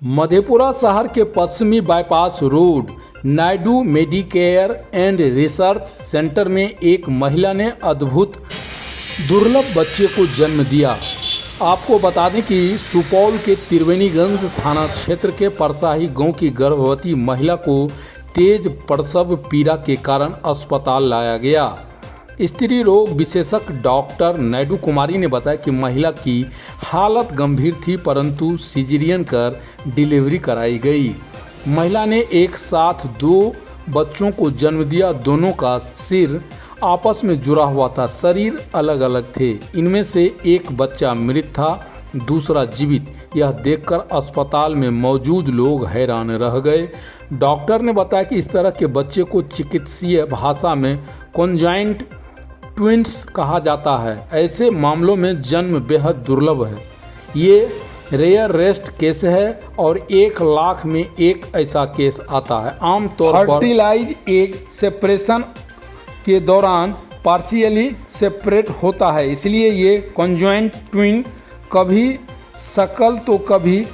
मधेपुरा शहर के पश्चिमी bypass road Naidu Medicare and research centre में एक महिला ने अद्भुत दुर्लभ बच्चे को जन्म दिया। आपको बता दें कि सुपौल के त्रिवेणीगंज थाना क्षेत्र के परसाही गांव की गर्भवती महिला को तेज प्रसव पीड़ा के कारण अस्पताल लाया गया। स्त्री रोग विशेषज्ञ डॉक्टर नायडू कुमारी ने बताया कि महिला की हालत गंभीर थी, परंतु सिजेरियन कर डिलीवरी कराई गई। महिला ने एक साथ 2 बच्चों को जन्म दिया। दोनों का सिर आपस में जुड़ा हुआ था, शरीर अलग अलग थे। इनमें से एक बच्चा मृत था, दूसरा जीवित। यह देखकर अस्पताल में मौजूद लोग हैरान रह गए। डॉक्टर ने बताया कि इस तरह के बच्चे को चिकित्सीय भाषा में कॉन्जाइंट ट्विंस कहा जाता है। ऐसे मामलों में जन्म बेहद दुर्लभ है। ये रेयर रेस्ट केस है और 1 लाख में एक ऐसा केस आता है। आमतौर पर फर्टिलाइज एग सेपरेशन के दौरान पार्शियली सेपरेट होता है, इसलिए ये कॉन्जॉइंट ट्विन कभी शकल तो कभी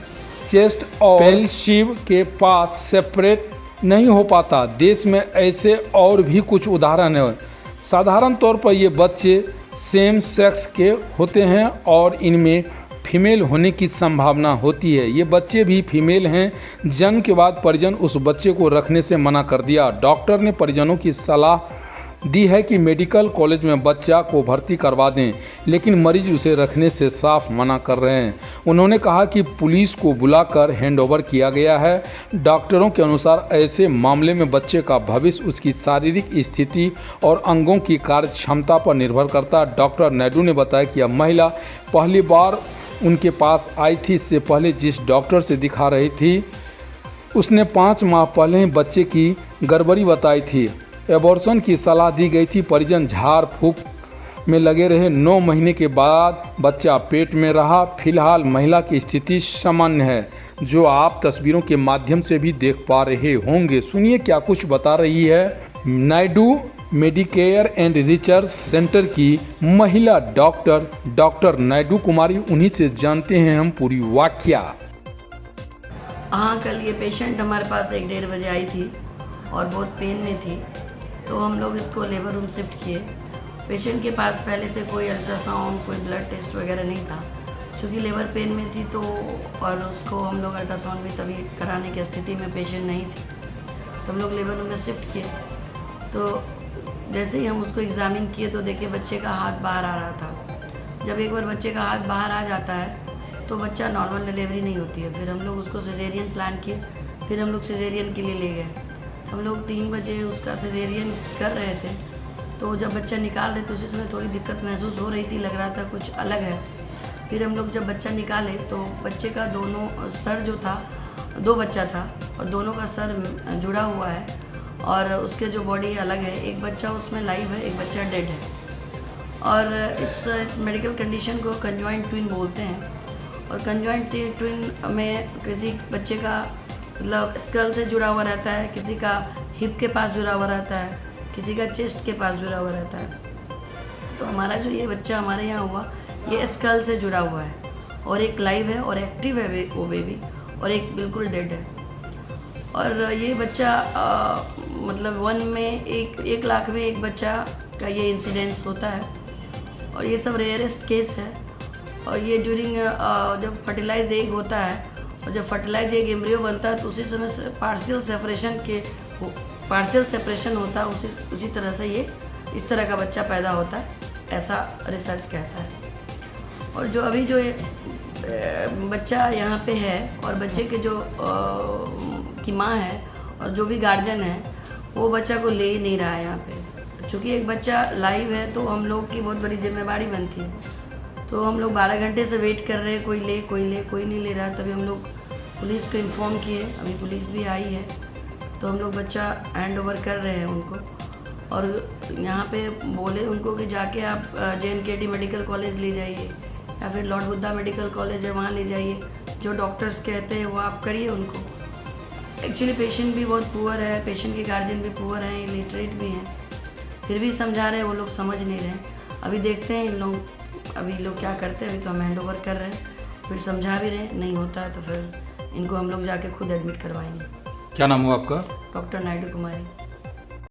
चेस्ट और पेल्शिव के पास सेपरेट नहीं हो पाता। देश में ऐसे और भी कुछ उदाहरण हैं। साधारण तौर पर ये बच्चे सेम सेक्स के होते हैं और इनमें फीमेल होने की संभावना होती है। ये बच्चे भी फीमेल हैं। जन्म के बाद परिजन उस बच्चे को रखने से मना कर दिया। डॉक्टर ने परिजनों की सलाह दी है कि मेडिकल कॉलेज में बच्चा को भर्ती करवा दें, लेकिन मरीज उसे रखने से साफ मना कर रहे हैं। उन्होंने कहा कि पुलिस को बुलाकर हैंडओवर किया गया है। डॉक्टरों के अनुसार ऐसे मामले में बच्चे का भविष्य उसकी शारीरिक स्थिति और अंगों की कार्य क्षमता पर निर्भर करता है। डॉक्टर नायडू ने बताया कि यह महिला पहली बार उनके पास आई थी। इससे पहले जिस डॉक्टर से दिखा रही थी उसने 5 माह पहले ही बच्चे की गड़बड़ी बताई थी। एबॉर्शन की सलाह दी गई थी। परिजन झाड़ फूक में लगे रहे। 9 महीने के बाद बच्चा पेट में रहा। फिलहाल महिला की स्थिति सामान्य है, जो आप तस्वीरों के माध्यम से भी देख पा रहे होंगे। सुनिए क्या कुछ बता रही है Naidu Medicare and research centre की महिला डॉक्टर नायडू कुमारी। उन्हीं से जानते हैं हम पूरी वाकया। हाँ, कल ये पेशेंट हमारे पास 1-1:30 बजे आई थी और बहुत पेन में थी, तो हम लोग इसको लेबर रूम शिफ्ट किए। पेशेंट के पास पहले से कोई अल्ट्रासाउंड, कोई ब्लड टेस्ट वगैरह नहीं था। चूँकि लेबर पेन में थी तो और उसको हम लोग अल्ट्रासाउंड भी तभी कराने की स्थिति में पेशेंट नहीं थी, तो हम लोग लेबर रूम में शिफ्ट किए। तो जैसे ही हम उसको एग्ज़ामिन किए तो देखे बच्चे का हाथ बाहर आ रहा था। जब एक बार बच्चे का हाथ बाहर आ जाता है तो बच्चा नॉर्मल डिलीवरी नहीं होती है। फिर हम लोग उसको सिजेरियन प्लान किए। फिर हम लोग सिजेरियन के लिए ले गए। हम लोग 3 बजे उसका सिजेरियन कर रहे थे, तो जब बच्चा निकाल रहे थे उसी समय थोड़ी दिक्कत महसूस हो रही थी, लग रहा था कुछ अलग है। फिर हम लोग जब बच्चा निकाले तो बच्चे का दोनों सर जो था, 2 बच्चा था और दोनों का सर जुड़ा हुआ है और उसके जो बॉडी अलग है। एक बच्चा उसमें लाइव है, एक बच्चा डेड है। और इस मेडिकल कंडीशन को कंजॉइंट ट्विन बोलते हैं। और कंजॉइंट ट्विन में किसी बच्चे का मतलब स्कल से जुड़ा हुआ रहता है, किसी का हिप के पास जुड़ा हुआ रहता है, किसी का चेस्ट के पास जुड़ा हुआ रहता है। तो हमारा जो ये बच्चा हमारे यहाँ हुआ, ये स्कल से जुड़ा हुआ है और एक लाइव है और एक्टिव है वो बेबी, और एक बिल्कुल डेड है। और ये बच्चा मतलब 1 लाख में एक बच्चा का ये इंसिडेंस होता है और ये सब रेयरेस्ट केस है। और ये ड्यूरिंग जब फर्टिलाइज एग होता है और जब फर्टिलाइज एग एम्ब्रियो बनता है तो उसी समय से पार्शियल सेपरेशन होता है। उसी तरह से ये इस तरह का बच्चा पैदा होता है, ऐसा रिसर्च कहता है। और जो अभी जो बच्चा यहाँ पे है और बच्चे के जो की माँ है और जो भी गार्जियन है, वो बच्चा को ले नहीं रहा है यहाँ पे। चूँकि एक बच्चा लाइव है तो हम लोग की बहुत बड़ी जिम्मेदारी बनती है। तो हम लोग 12 घंटे से वेट कर रहे हैं, कोई नहीं ले रहा। तभी हम लोग पुलिस को इन्फॉर्म किए। अभी पुलिस भी आई है, तो हम लोग बच्चा हैंड ओवर कर रहे हैं उनको। और यहाँ पे बोले उनको कि जाके आप JNKT मेडिकल कॉलेज ले जाइए या फिर लॉर्ड बुद्धा मेडिकल कॉलेज है, वहाँ ले जाइए। जो डॉक्टर्स कहते हैं वो आप करिए उनको। एक्चुअली पेशेंट भी बहुत पुअर है, पेशेंट के गार्जियन भी पुअर हैं, इलिटरेट भी हैं, फिर भी समझा रहे हैं, वो लोग समझ नहीं रहे। अभी देखते हैं अभी लोग क्या करते हैं। अभी तो हम हैंड ओवर कर रहे हैं, फिर समझा भी रहे हैं, नहीं होता है तो फिर इनको हम लोग जाके खुद एडमिट करवाएंगे। क्या नाम हुआ आपका? डॉक्टर नायडू कुमारी।